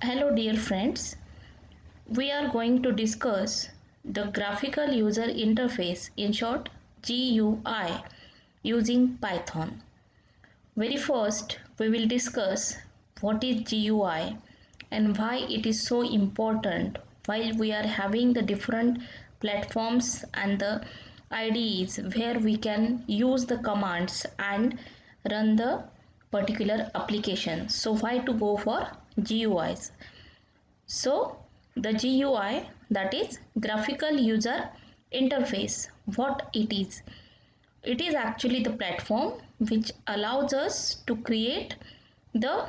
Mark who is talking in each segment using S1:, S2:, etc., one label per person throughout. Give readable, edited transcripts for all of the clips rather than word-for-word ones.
S1: Hello dear friends, we are going to discuss the graphical user interface, in short GUI, using Python. Very first we will discuss what is GUI and why it is so important while we are having the different platforms and the IDEs where we can use the commands and run the particular application. So why to go for GUIs? So the GUI, that is graphical user interface, what it is? It is actually the platform which allows us to create the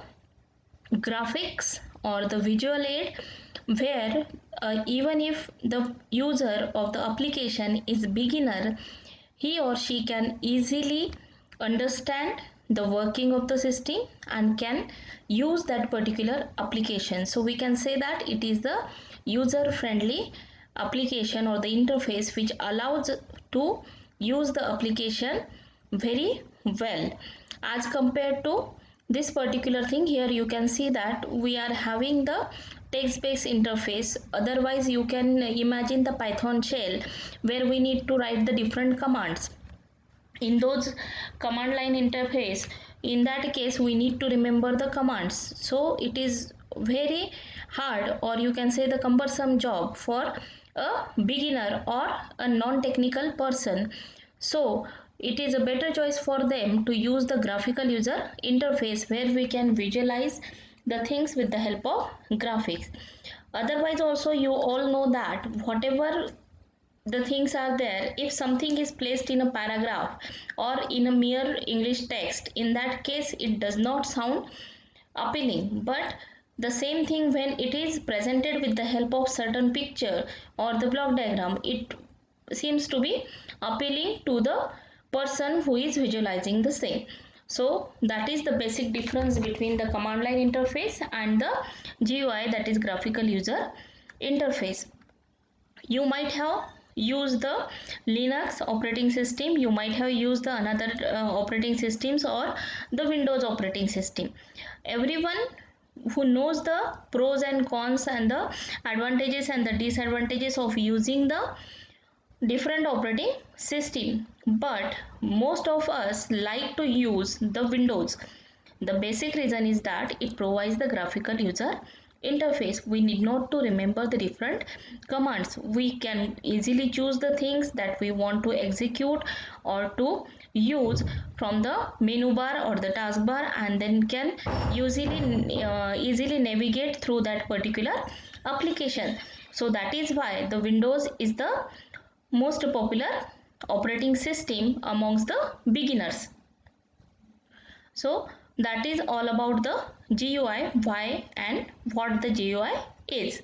S1: graphics or the visual aid where even if the user of the application is beginner, he or she can easily understand the working of the system and can use that particular application. So we can say that it is the user friendly application or the interface which allows to use the application very well as compared to this particular thing. Here you can see that we are having the text based interface. Otherwise you can imagine the Python shell where we need to write the different commands in those command line interface. In that case we need to remember the commands, so it is very hard, or you can say the cumbersome job for a beginner or a non-technical person. So it is a better choice for them to use the graphical user interface where we can visualize the things with the help of graphics. Otherwise also you all know that whatever the things are there, if something is placed in a paragraph or in a mere English text, in that case it does not sound appealing. But the same thing when it is presented with the help of certain picture or the block diagram, it seems to be appealing to the person who is visualizing the same. So that is the basic difference between the command line interface and the GUI, that is graphical user interface. You might have used the Linux operating system, you might have used the another operating systems or the Windows operating system. Everyone who knows the pros and cons and the advantages and the disadvantages of using the different operating system, but most of us like to use the Windows. The basic reason is that it provides the graphical user interface. We need not to remember the different commands. We can easily choose the things that we want to execute or to use from the menu bar or the taskbar, and then can easily navigate through that particular application. So that is why the Windows is the most popular operating system amongst the beginners. So that is all about the GUI, why and what the GUI is.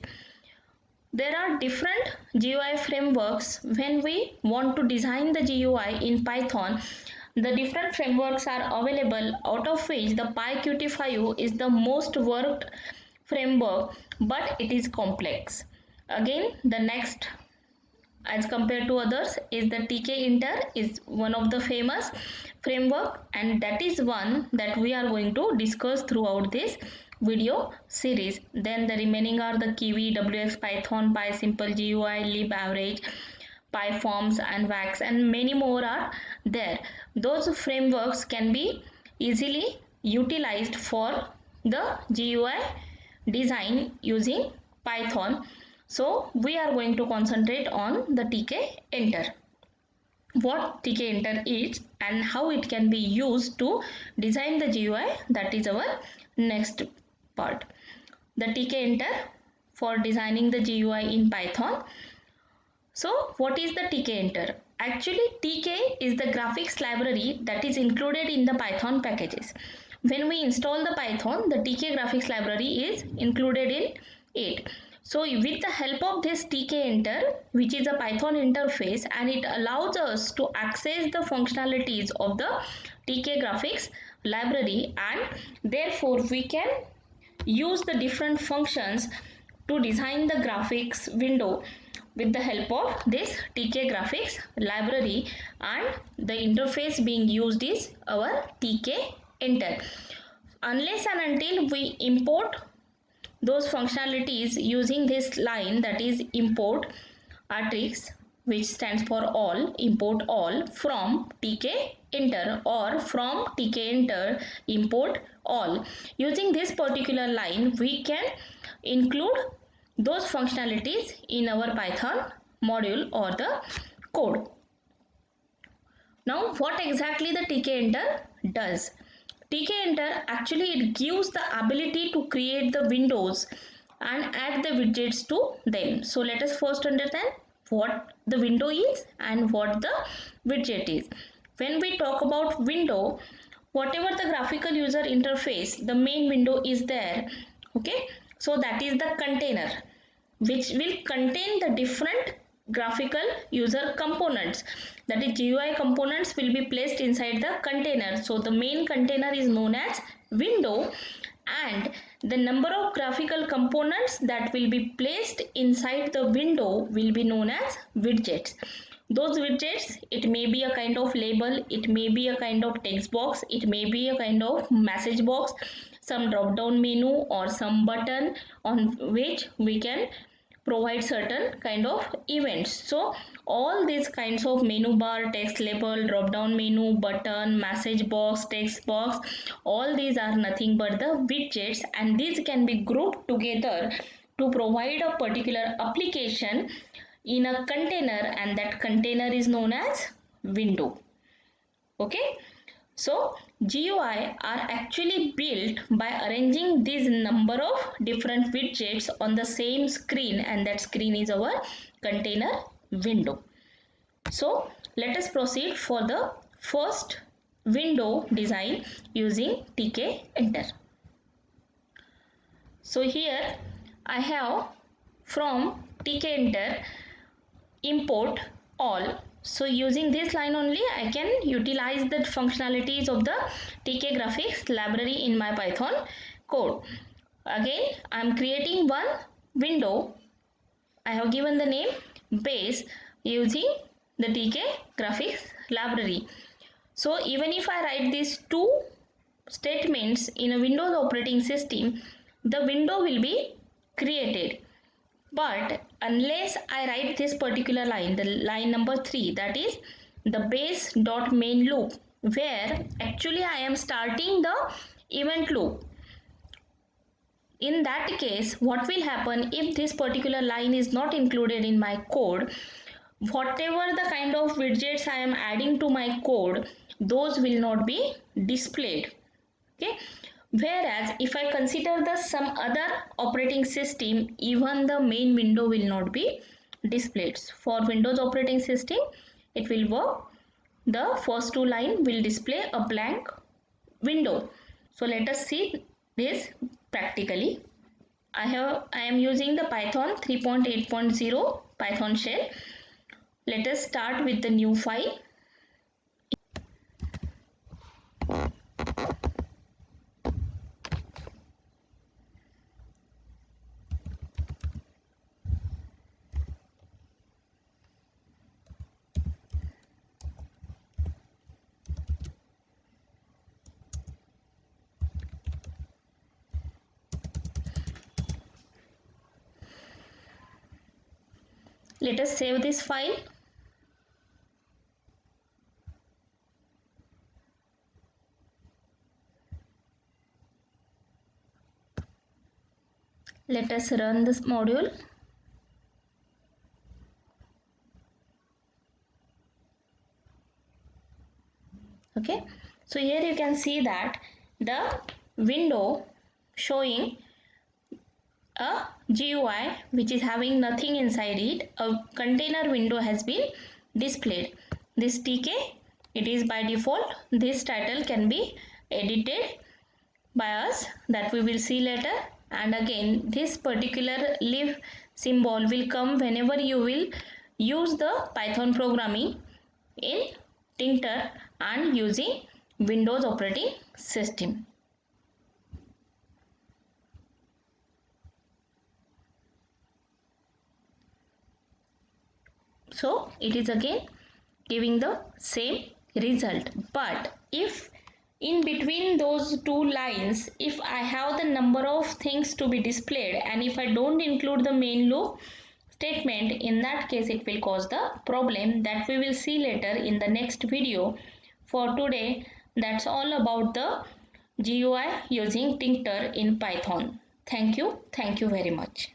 S1: There are different GUI frameworks. When we want to design the GUI in Python, the different frameworks are available, out of which the PyQt5 is the most worked framework, but it is complex. Again, the next as compared to others is the tkinter, is one of the famous framework, and that is one that we are going to discuss throughout this video series. Then the remaining are the Kiwi, WX Python, PySimple GUI, libaverage, PyForms and Wax, and many more are there. Those frameworks can be easily utilized for the GUI design using Python. So we are going to concentrate on the tkinter. What tkinter is and how it can be used to design the GUI, that is our next part. The tkinter for designing the GUI in Python. So what is the tkinter? Actually, TK is the graphics library that is included in the Python packages. When we install the Python, the TK graphics library is included in it. So with the help of this tkinter, which is a Python interface, and it allows us to access the functionalities of the TK graphics library, and therefore we can use the different functions to design the graphics window with the help of this TK graphics library, and the interface being used is our tkinter. Unless and until we import those functionalities using this line, that is import artrix, which stands for all, import all from tk enter, or from tk enter import all. Using this particular line we can include those functionalities in our Python module or the code. Now what exactly the tk enter does? tk enter actually it gives the ability to create the windows and add the widgets to them. So let us first understand what the window is and what the widget is. When we talk about window, whatever the graphical user interface, the main window is there. Okay, so that is the container which will contain the different graphical user components, that is GUI components will be placed inside the container. So the main container is known as window, and the number of graphical components that will be placed inside the window will be known as widgets. Those widgets, it may be a kind of label, it may be a kind of text box, it may be a kind of message box, some drop down menu or some button on which we can provide certain kind of events. So all these kinds of menu bar, text label, drop down menu, button, message box, text box, all these are nothing but the widgets, and these can be grouped together to provide a particular application in a container, and that container is known as window. Okay, so GUI are actually built by arranging these number of different widgets on the same screen, and that screen is our container window. So let us proceed for the first window design using tk enter. So here I have from tk enter import all. So using this line only I can utilize the functionalities of the tk graphics library in my Python code. Again I am creating one window. I have given the name base using the tk graphics library. So even if I write these two statements in a Windows operating system, the window will be created. But unless I write this particular line, the line number 3, that is the base dot main loop, where actually I am starting the event loop. In that case, what will happen if this particular line is not included in my code? Whatever the kind of widgets I am adding to my code, those will not be displayed. Okay, whereas if I consider the some other operating system, even the main window will not be displayed. For Windows operating system it will work, the first two line will display a blank window. So let us see this practically. I am using the Python 3.8.0 Python shell. Let us start with the new file. Let us save this file. Let us run this module. Okay, so here you can see that the window showing a GUI which is having nothing inside it, a container window has been displayed. This TK, it is by default. This title can be edited by us, that we will see later. And again this particular leaf symbol will come whenever you will use the Python programming in Tinker and using Windows operating system. So it is again giving the same result. But if In between those two lines, if I have the number of things to be displayed and if I don't include the main loop statement, in that case it will cause the problem that we will see later in the next video. For today, that's all about the GUI using Tincter in Python. Thank you very much.